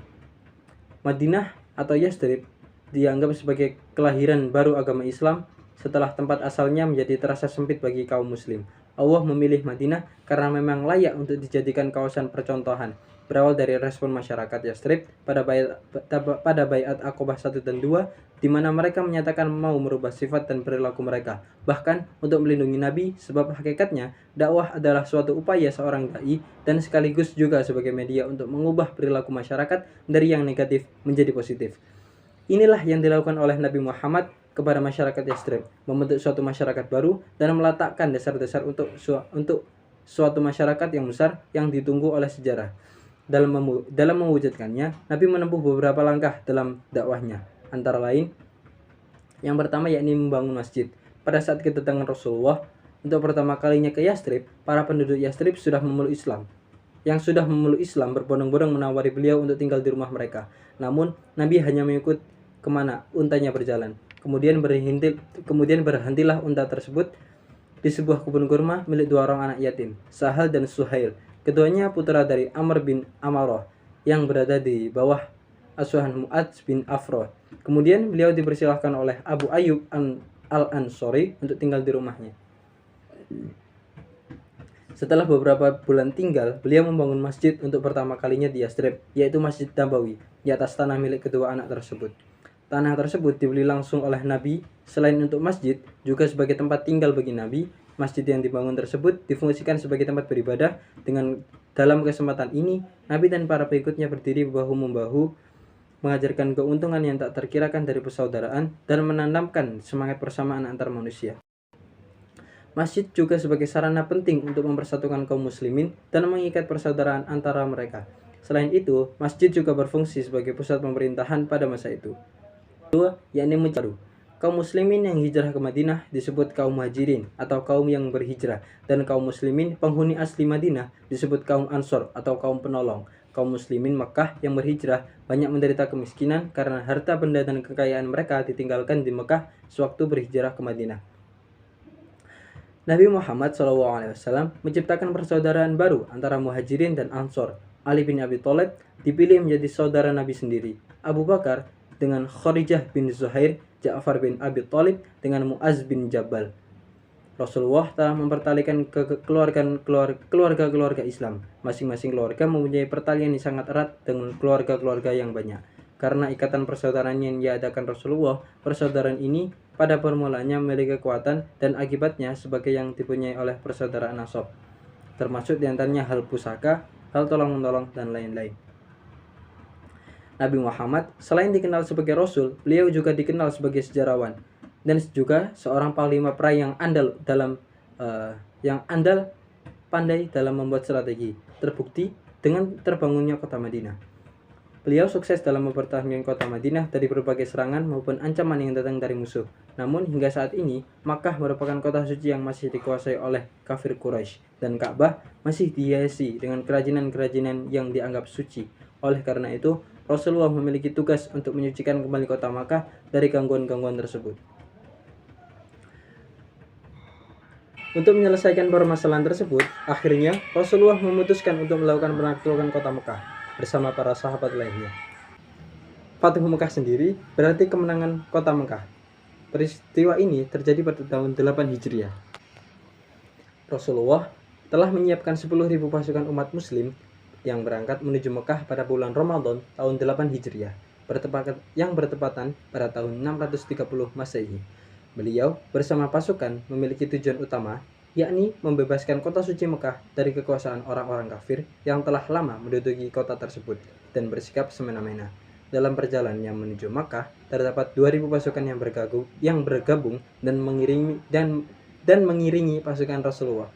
Madinah atau Yathrib dianggap sebagai kelahiran baru agama Islam setelah tempat asalnya menjadi terasa sempit bagi kaum muslim. Allah memilih Madinah karena memang layak untuk dijadikan kawasan percontohan. Berawal dari respon masyarakat Yastrib pada Baiat Aqobah 1 dan 2, di mana mereka menyatakan mau merubah sifat dan perilaku mereka, bahkan untuk melindungi Nabi, sebab hakikatnya dakwah adalah suatu upaya seorang dai dan sekaligus juga sebagai media untuk mengubah perilaku masyarakat dari yang negatif menjadi positif. Inilah yang dilakukan oleh Nabi Muhammad kepada masyarakat Yastrib, membentuk suatu masyarakat baru dan meletakkan dasar-dasar untuk suatu masyarakat yang besar yang ditunggu oleh sejarah. Dalam mewujudkannya, Nabi menempuh beberapa langkah dalam dakwahnya. Antara lain, yang pertama yakni membangun masjid. Pada saat kedatangan Rasulullah untuk pertama kalinya ke Yastrib, para penduduk Yastrib sudah memeluk Islam. Yang sudah memeluk Islam berbondong-bondong menawari beliau untuk tinggal di rumah mereka. Namun, Nabi hanya mengikut kemana untanya berjalan. Kemudian berhentilah unta tersebut di sebuah kebun kurma milik dua orang anak yatim, Sahal dan Suhail. Keduanya putra dari Amr bin Amarah yang berada di bawah asuhan Mu'adz bin Afro. Kemudian beliau dipersilahkan oleh Abu Ayyub al-Ansori untuk tinggal di rumahnya. Setelah beberapa bulan tinggal, beliau membangun masjid untuk pertama kalinya di Yastrib, yaitu Masjid Nabawi, di atas tanah milik kedua anak tersebut. Tanah tersebut dibeli langsung oleh Nabi. Selain untuk masjid, juga sebagai tempat tinggal bagi Nabi. Masjid yang dibangun tersebut difungsikan sebagai tempat beribadah. Dalam kesempatan ini, Nabi dan para pengikutnya berdiri bahu-membahu, mengajarkan keuntungan yang tak terkirakan dari persaudaraan dan menanamkan semangat persamaan antar manusia. Masjid juga sebagai sarana penting untuk mempersatukan kaum muslimin dan mengikat persaudaraan antara mereka. Selain itu, masjid juga berfungsi sebagai pusat pemerintahan pada masa itu. Kedua, yakni baru. Kaum muslimin yang hijrah ke Madinah disebut kaum muhajirin atau kaum yang berhijrah, dan kaum muslimin penghuni asli Madinah disebut kaum ansor atau kaum penolong. Kaum muslimin Mekah yang berhijrah banyak menderita kemiskinan karena harta benda dan kekayaan mereka ditinggalkan di Mekah sewaktu berhijrah ke Madinah. Nabi Muhammad SAW menciptakan persaudaraan baru antara muhajirin dan ansor. Ali bin Abi Thalib dipilih menjadi saudara Nabi sendiri. Abu Bakar dengan Kharijah bin Zuhair, Ja'far bin Abi Thalib dengan Mu'az bin Jabal. Rasulullah telah mempertalikan keluarga-keluarga Islam. Masing-masing keluarga mempunyai pertalian yang sangat erat dengan keluarga-keluarga yang banyak. Karena ikatan persaudaraan yang diadakan Rasulullah, persaudaraan ini pada permulaannya memiliki kekuatan dan akibatnya sebagai yang dipunyai oleh persaudaraan nasab, termasuk diantaranya hal pusaka, hal tolong-menolong, dan lain-lain. Nabi Muhammad selain dikenal sebagai Rasul, beliau juga dikenal sebagai sejarawan dan juga seorang panglima perang yang pandai dalam membuat strategi. Terbukti dengan terbangunnya kota Madinah. Beliau sukses dalam mempertahankan kota Madinah dari berbagai serangan maupun ancaman yang datang dari musuh. Namun hingga saat ini, Makkah merupakan kota suci yang masih dikuasai oleh kafir Quraisy dan Ka'bah masih dihiasi dengan kerajinan-kerajinan yang dianggap suci. Oleh karena itu, Rasulullah memiliki tugas untuk menyucikan kembali kota Makkah dari gangguan-gangguan tersebut. Untuk menyelesaikan permasalahan tersebut, akhirnya Rasulullah memutuskan untuk melakukan penaklukan kota Mekah bersama para sahabat lainnya. Fathu Mekah sendiri berarti kemenangan kota Mekah. Peristiwa ini terjadi pada tahun 8 Hijriah. Rasulullah telah menyiapkan 10.000 pasukan umat muslim yang berangkat menuju Mekah pada bulan Ramadan tahun 8 Hijriah, yang bertepatan pada tahun 630 Masehi. Beliau bersama pasukan memiliki tujuan utama, yakni membebaskan kota suci Mekah dari kekuasaan orang-orang kafir yang telah lama menduduki kota tersebut dan bersikap semena-mena. Dalam perjalanannya menuju Mekah, terdapat 2.000 pasukan yang bergabung dan mengiringi pasukan Rasulullah.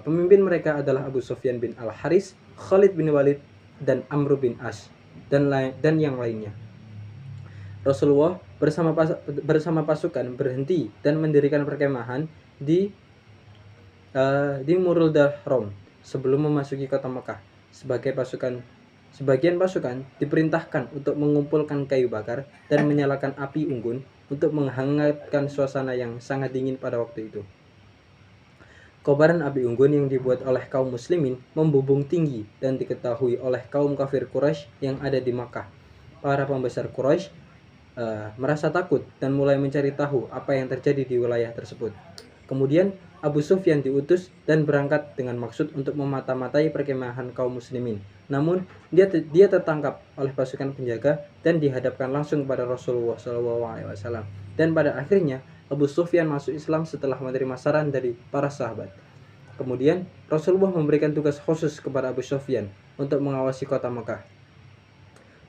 Pemimpin mereka adalah Abu Sufyan bin Al-Haris, Khalid bin Walid, dan Amr bin As, dan yang lainnya. Rasulullah bersama pasukan berhenti dan mendirikan perkemahan di Murul Dahrom sebelum memasuki kota Mekah. Sebagian pasukan diperintahkan untuk mengumpulkan kayu bakar dan menyalakan api unggun untuk menghangatkan suasana yang sangat dingin pada waktu itu. Kobaran api unggun yang dibuat oleh kaum muslimin membumbung tinggi dan diketahui oleh kaum kafir Quraisy yang ada di Makkah. Para pembesar Quraisy merasa takut dan mulai mencari tahu apa yang terjadi di wilayah tersebut. Kemudian Abu Sufyan diutus dan berangkat dengan maksud untuk memata-matai perkemahan kaum muslimin. Namun dia tertangkap oleh pasukan penjaga dan dihadapkan langsung kepada Rasulullah SAW. Dan pada akhirnya Abu Sufyan masuk Islam setelah menerima saran dari para sahabat. Kemudian Rasulullah memberikan tugas khusus kepada Abu Sufyan untuk mengawasi kota Mekah.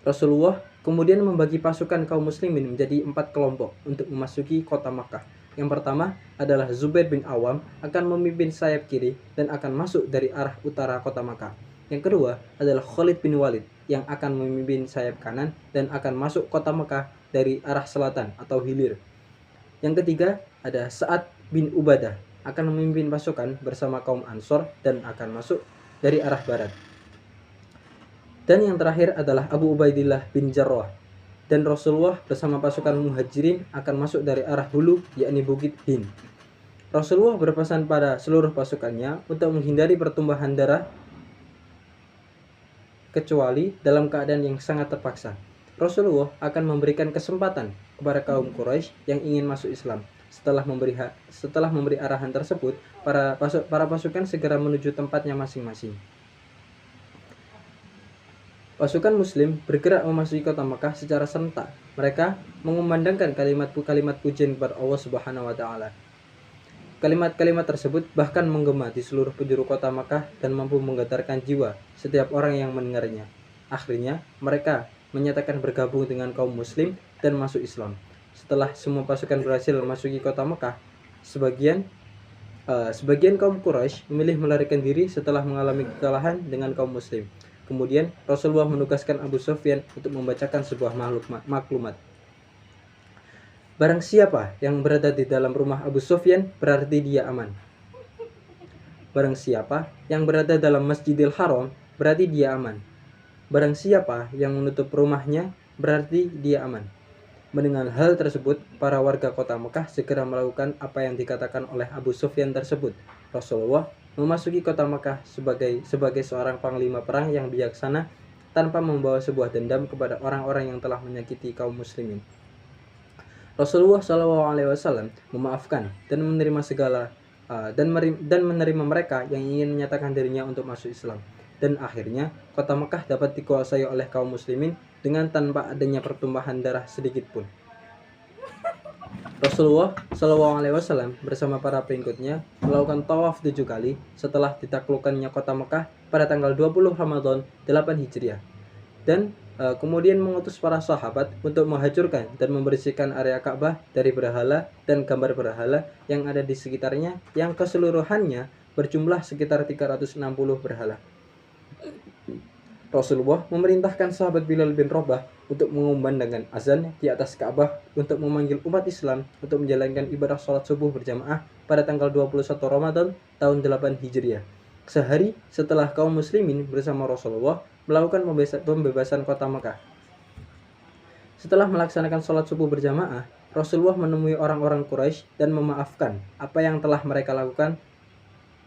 Rasulullah kemudian membagi pasukan kaum muslimin menjadi 4 kelompok untuk memasuki kota Makkah. Yang pertama adalah Zubair bin Awam akan memimpin sayap kiri dan akan masuk dari arah utara kota Makkah. Yang kedua adalah Khalid bin Walid yang akan memimpin sayap kanan dan akan masuk kota Makkah dari arah selatan atau hilir. Yang ketiga ada Sa'ad bin Ubadah akan memimpin pasukan bersama kaum Ansor dan akan masuk dari arah barat. Dan yang terakhir adalah Abu Ubaidillah bin Jarrah. Dan Rasulullah bersama pasukan muhajirin akan masuk dari arah hulu, yakni Bukit Hind. Rasulullah berpesan pada seluruh pasukannya untuk menghindari pertumbuhan darah kecuali dalam keadaan yang sangat terpaksa. Rasulullah akan memberikan kesempatan kepada kaum Quraisy yang ingin masuk Islam. Setelah memberi arahan tersebut, para pasukan segera menuju tempatnya masing-masing. Pasukan muslim bergerak memasuki kota Makkah secara serentak. Mereka mengumandangkan kalimat pujian kepada Allah Subhanahu wa taala. Kalimat-kalimat tersebut bahkan menggema di seluruh penjuru kota Makkah dan mampu menggetarkan jiwa setiap orang yang mendengarnya. Akhirnya, mereka menyatakan bergabung dengan kaum muslim dan masuk Islam. Setelah semua pasukan berhasil memasuki kota Makkah, sebagian kaum Quraisy memilih melarikan diri setelah mengalami kekalahan dengan kaum muslim. Kemudian Rasulullah menugaskan Abu Sufyan untuk membacakan sebuah maklumat. Barang siapa yang berada di dalam rumah Abu Sufyan berarti dia aman. Barang siapa yang berada dalam Masjidil Haram berarti dia aman. Barang siapa yang menutup rumahnya berarti dia aman. Mendengar hal tersebut, para warga kota Mekah segera melakukan apa yang dikatakan oleh Abu Sufyan tersebut. Rasulullah memasuki kota Makkah sebagai seorang panglima perang yang bijaksana tanpa membawa sebuah dendam kepada orang-orang yang telah menyakiti kaum muslimin. Rasulullah SAW memaafkan dan menerima menerima mereka yang ingin menyatakan dirinya untuk masuk Islam. Dan akhirnya kota Makkah dapat dikuasai oleh kaum muslimin dengan tanpa adanya pertumpahan darah sedikit pun. Rasulullah SAW bersama para pengikutnya melakukan tawaf 7 kali setelah ditaklukkannya kota Mekah pada tanggal 20 Ramadan 8 Hijriah. Dan kemudian mengutus para sahabat untuk menghancurkan dan membersihkan area Ka'bah dari berhala dan gambar berhala yang ada di sekitarnya, yang keseluruhannya berjumlah sekitar 360 berhala. Rasulullah memerintahkan sahabat Bilal bin Rabah untuk mengumandangkan azan di atas Ka'bah untuk memanggil umat Islam untuk menjalankan ibadah sholat subuh berjamaah pada tanggal 21 Ramadan tahun 8 Hijriah. Sehari setelah kaum muslimin bersama Rasulullah melakukan pembebasan kota Makkah. Setelah melaksanakan sholat subuh berjamaah, Rasulullah menemui orang-orang Quraisy dan memaafkan apa yang telah mereka lakukan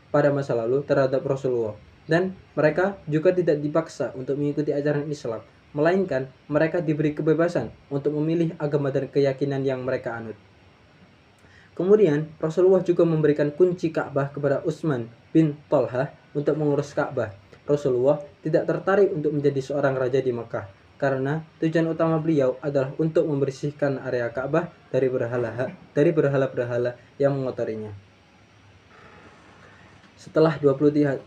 pada masa lalu terhadap Rasulullah. Dan mereka juga tidak dipaksa untuk mengikuti ajaran Islam, melainkan mereka diberi kebebasan untuk memilih agama dan keyakinan yang mereka anut. Kemudian Rasulullah juga memberikan kunci Ka'bah kepada Utsman bin Thalhah untuk mengurus Ka'bah. Rasulullah tidak tertarik untuk menjadi seorang raja di Makkah karena tujuan utama beliau adalah untuk membersihkan area Ka'bah dari berhala-berhala yang mengotorinya. Setelah 23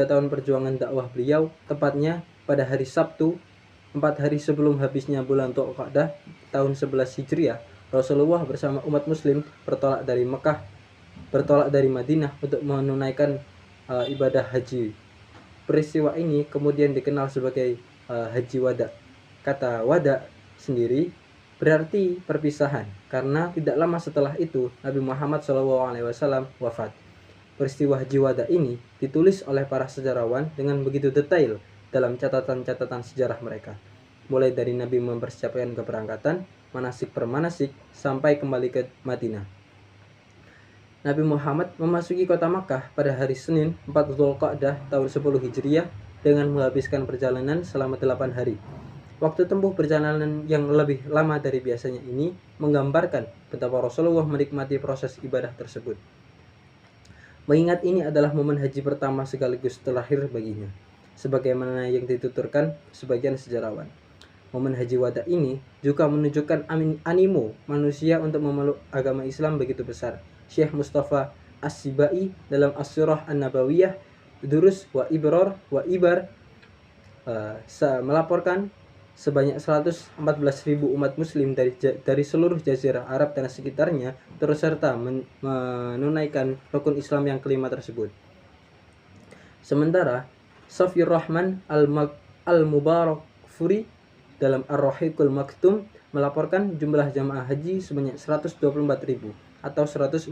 tahun perjuangan dakwah beliau, tepatnya pada hari Sabtu, 4 hari sebelum habisnya bulan Dzulqa'dah tahun 11 Hijriah, Rasulullah bersama umat muslim bertolak dari Madinah untuk menunaikan ibadah haji. Peristiwa ini kemudian dikenal sebagai Haji Wada. Kata wada sendiri berarti perpisahan, karena tidak lama setelah itu Nabi Muhammad SAW wafat. Peristiwa Haji Wada ini ditulis oleh para sejarawan dengan begitu detail dalam catatan-catatan sejarah mereka, mulai dari Nabi mempersiapkan keberangkatan, manasik per manasik, sampai kembali ke Madinah. Nabi Muhammad memasuki kota Makkah pada hari Senin 4 Dzulqa'dah tahun 10 Hijriah dengan menghabiskan perjalanan selama 8 hari. Waktu tempuh perjalanan yang lebih lama dari biasanya ini menggambarkan betapa Rasulullah menikmati proses ibadah tersebut. Mengingat ini adalah momen haji pertama sekaligus terakhir baginya, sebagaimana yang dituturkan sebagian sejarawan. Momen haji wada ini juga menunjukkan animo manusia untuk memeluk agama Islam begitu besar. Syekh Mustafa As-Sibai dalam As-Surah An-Nabawiyah Durus wa Ibar melaporkan sebanyak 114.000 umat muslim dari seluruh jazirah Arab dan sekitarnya turut serta menunaikan rukun Islam yang kelima tersebut. Sementara Safiyur Rahman Al-Mubarakfuri dalam Ar-Rahiqul Maktum melaporkan jumlah jamaah haji sebanyak 124.000 atau 140.000.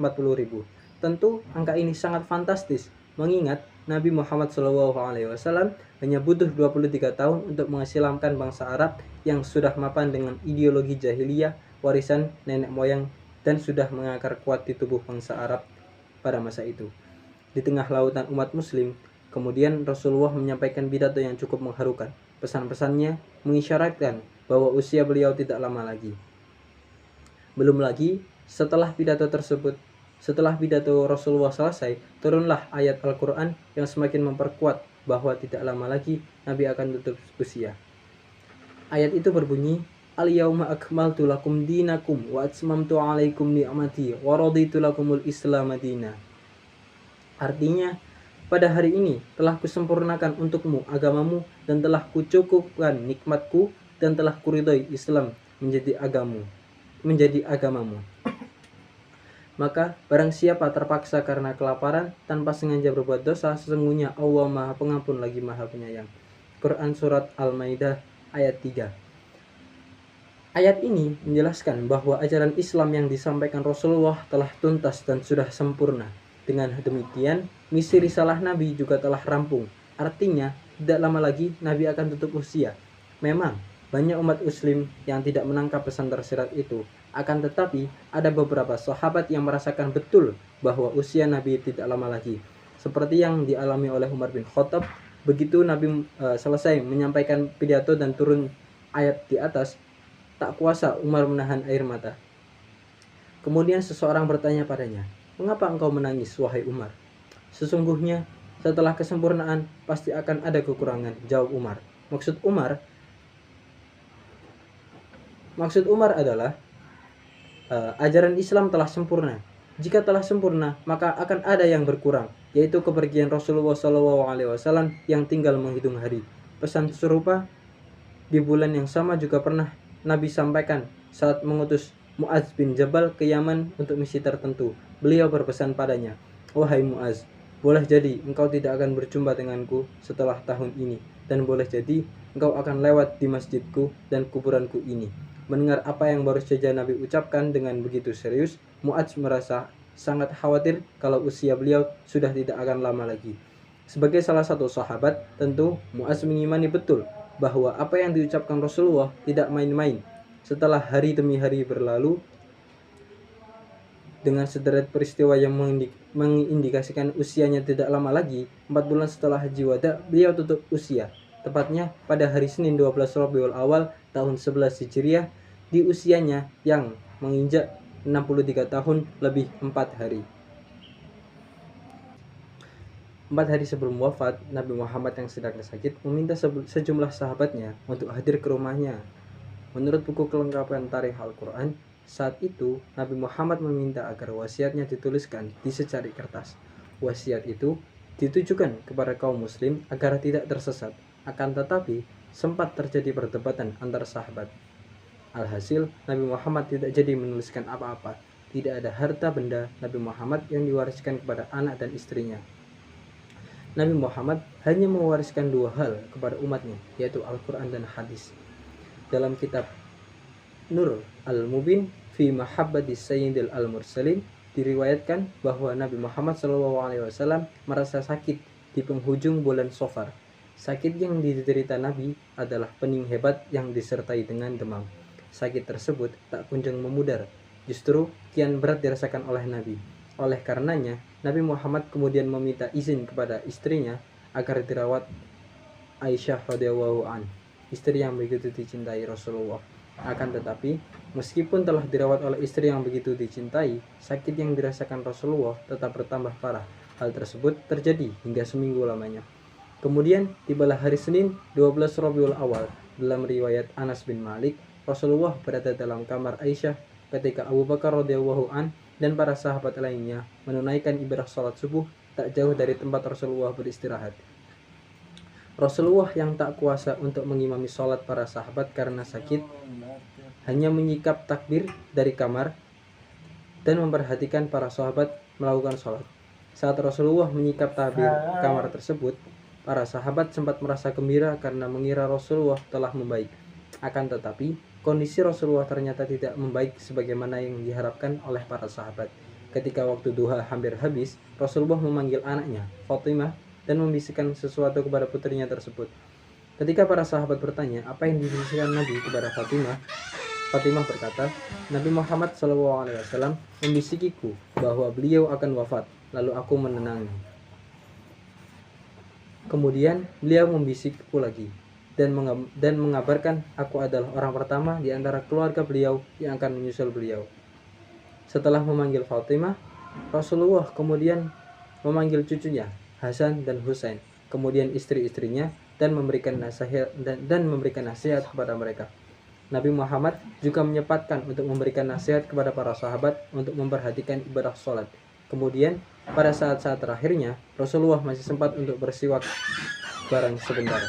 Tentu angka ini sangat fantastis mengingat Nabi Muhammad SAW hanya butuh 23 tahun untuk mengislamkan bangsa Arab yang sudah mapan dengan ideologi jahiliyah warisan nenek moyang dan sudah mengakar kuat di tubuh bangsa Arab pada masa itu. Di tengah lautan umat muslim, kemudian Rasulullah menyampaikan pidato yang cukup mengharukan. Pesan-pesannya mengisyaratkan bahwa usia beliau tidak lama lagi. Belum lagi, setelah pidato Rasulullah selesai, turunlah ayat Al-Quran yang semakin memperkuat bahwa tidak lama lagi Nabi akan tutup usia. Ayat itu berbunyi, Al-yawma akmaltu lakum dinakum wa atmamtu alaikum ni'mati wa raditu lakumul Islam madina. Artinya, pada hari ini telah kusempurnakan untukmu agamamu dan telah kucukupkan nikmatku dan telah kuridhoi Islam menjadi agamamu. Maka barang siapa terpaksa karena kelaparan tanpa sengaja berbuat dosa, sesungguhnya Allah Maha Pengampun lagi Maha Penyayang. Quran Surat Al-Maidah ayat 3. Ayat ini menjelaskan bahwa ajaran Islam yang disampaikan Rasulullah telah tuntas dan sudah sempurna. Dengan demikian, misi risalah Nabi juga telah rampung. Artinya, tidak lama lagi Nabi akan tutup usia. Memang, banyak umat muslim yang tidak menangkap pesan tersirat itu. Akan tetapi, ada beberapa sahabat yang merasakan betul bahwa usia Nabi tidak lama lagi. Seperti yang dialami oleh Umar bin Khattab, begitu Nabi selesai menyampaikan pidato dan turun ayat di atas, tak kuasa Umar menahan air mata. Kemudian seseorang bertanya padanya, "Mengapa engkau menangis, wahai Umar?" "Sesungguhnya, setelah kesempurnaan, pasti akan ada kekurangan," jawab Umar. Maksud Umar adalah, ajaran Islam telah sempurna. Jika telah sempurna, maka akan ada yang berkurang, yaitu kepergian Rasulullah SAW yang tinggal menghitung hari. Pesan serupa di bulan yang sama juga pernah Nabi sampaikan saat mengutus Mu'adz bin Jabal ke Yaman untuk misi tertentu. Beliau berpesan padanya, "Wahai Mu'adz, boleh jadi engkau tidak akan berjumpa denganku setelah tahun ini, dan boleh jadi engkau akan lewat di masjidku dan kuburanku ini." Mendengar apa yang baru saja Nabi ucapkan dengan begitu serius, Mu'adz merasa sangat khawatir kalau usia beliau sudah tidak akan lama lagi. Sebagai salah satu sahabat, tentu Mu'adz mengimani betul bahwa apa yang diucapkan Rasulullah tidak main-main. Setelah hari demi hari berlalu, dengan sederet peristiwa yang mengindikasikan usianya tidak lama lagi, 4 bulan setelah Haji Wada, beliau tutup usia. Tepatnya pada hari Senin 12 Rabiul Awal tahun 11 Hijriah, di usianya yang menginjak 63 tahun lebih 4 hari. 4 hari sebelum wafat, Nabi Muhammad yang sedang sakit meminta sejumlah sahabatnya untuk hadir ke rumahnya. Menurut buku kelengkapan tarikh Al-Quran, saat itu Nabi Muhammad meminta agar wasiatnya dituliskan di secari kertas. Wasiat itu ditujukan kepada kaum muslim agar tidak tersesat. Akan tetapi, sempat terjadi perdebatan antar sahabat. Alhasil, Nabi Muhammad tidak jadi menuliskan apa-apa. Tidak ada harta benda Nabi Muhammad yang diwariskan kepada anak dan istrinya. Nabi Muhammad hanya mewariskan 2 hal kepada umatnya, yaitu Al-Quran dan hadis. Dalam kitab Nur Al-Mubin fi Mahabbati Sayyidil Al-Mursalin diriwayatkan bahwa Nabi Muhammad SAW merasa sakit di penghujung bulan Safar. Sakit yang diderita Nabi adalah pening hebat yang disertai dengan demam. Sakit tersebut tak kunjung memudar, justru kian berat dirasakan oleh Nabi. Oleh karenanya, Nabi Muhammad kemudian meminta izin kepada istrinya agar dirawat Aisyah radhiyallahu anha. istri yang begitu dicintai Rasulullah. Akan tetapi, meskipun telah dirawat oleh istri yang begitu dicintai, sakit yang dirasakan Rasulullah tetap bertambah parah. Hal tersebut terjadi hingga seminggu lamanya. Kemudian tibalah hari Senin 12 Rabiul Awal. Dalam riwayat Anas bin Malik, Rasulullah berada dalam kamar Aisyah ketika Abu Bakar radhiyallahu an dan para sahabat lainnya menunaikan ibadah sholat subuh tak jauh dari tempat Rasulullah beristirahat. Rasulullah yang tak kuasa untuk mengimami sholat para sahabat karena sakit, hanya menyikap takbir dari kamar dan memperhatikan para sahabat melakukan sholat. Saat Rasulullah menyikap takbir kamar tersebut, para sahabat sempat merasa gembira karena mengira Rasulullah telah membaik. Akan tetapi, kondisi Rasulullah ternyata tidak membaik sebagaimana yang diharapkan oleh para sahabat. Ketika waktu duha hampir habis, Rasulullah memanggil anaknya, Fatimah, dan membisikkan sesuatu kepada putrinya tersebut. Ketika para sahabat bertanya, apa yang dibisikkan Nabi kepada Fatimah? Fatimah berkata, Nabi Muhammad SAW membisikiku bahwa beliau akan wafat, lalu aku menenangi. Kemudian beliau membisikku lagi dan mengabarkan aku adalah orang pertama di antara keluarga beliau yang akan menyusul beliau. Setelah memanggil Fatimah, Rasulullah kemudian memanggil cucunya Hasan dan Husain, kemudian istri-istrinya dan memberikan nasihat kepada mereka. Nabi Muhammad juga menyempatkan untuk memberikan nasihat kepada para sahabat untuk memperhatikan ibadah sholat. Kemudian pada saat-saat terakhirnya, Rasulullah masih sempat untuk bersiwak bareng sebentar.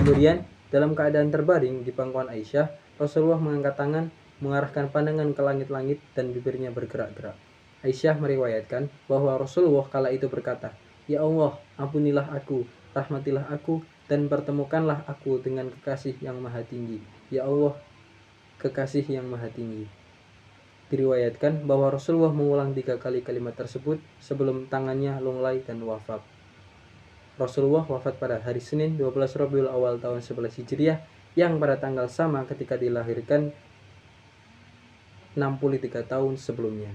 Kemudian, dalam keadaan terbaring di pangkuan Aisyah, Rasulullah mengangkat tangan, mengarahkan pandangan ke langit-langit dan bibirnya bergerak-gerak. Aisyah meriwayatkan bahwa Rasulullah kala itu berkata, Ya Allah, ampunilah aku, rahmatilah aku, dan pertemukanlah aku dengan kekasih yang maha tinggi. Ya Allah, kekasih yang maha tinggi. Diriwayatkan bahwa Rasulullah mengulang 3 kali kalimat tersebut sebelum tangannya lunglai dan wafat. Rasulullah wafat pada hari Senin 12 Rabiul Awal tahun 11 Hijriah yang pada tanggal sama ketika dilahirkan 63 tahun sebelumnya.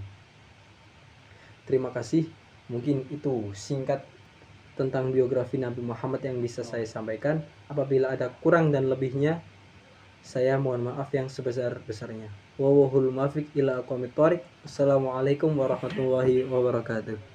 Terima kasih. Mungkin itu singkat tentang biografi Nabi Muhammad yang bisa saya sampaikan. Apabila ada kurang dan lebihnya, saya mohon maaf yang sebesar-besarnya. Wallahul muwaffiq ila aqwamit thoriq. Assalamualaikum warahmatullahi wabarakatuh.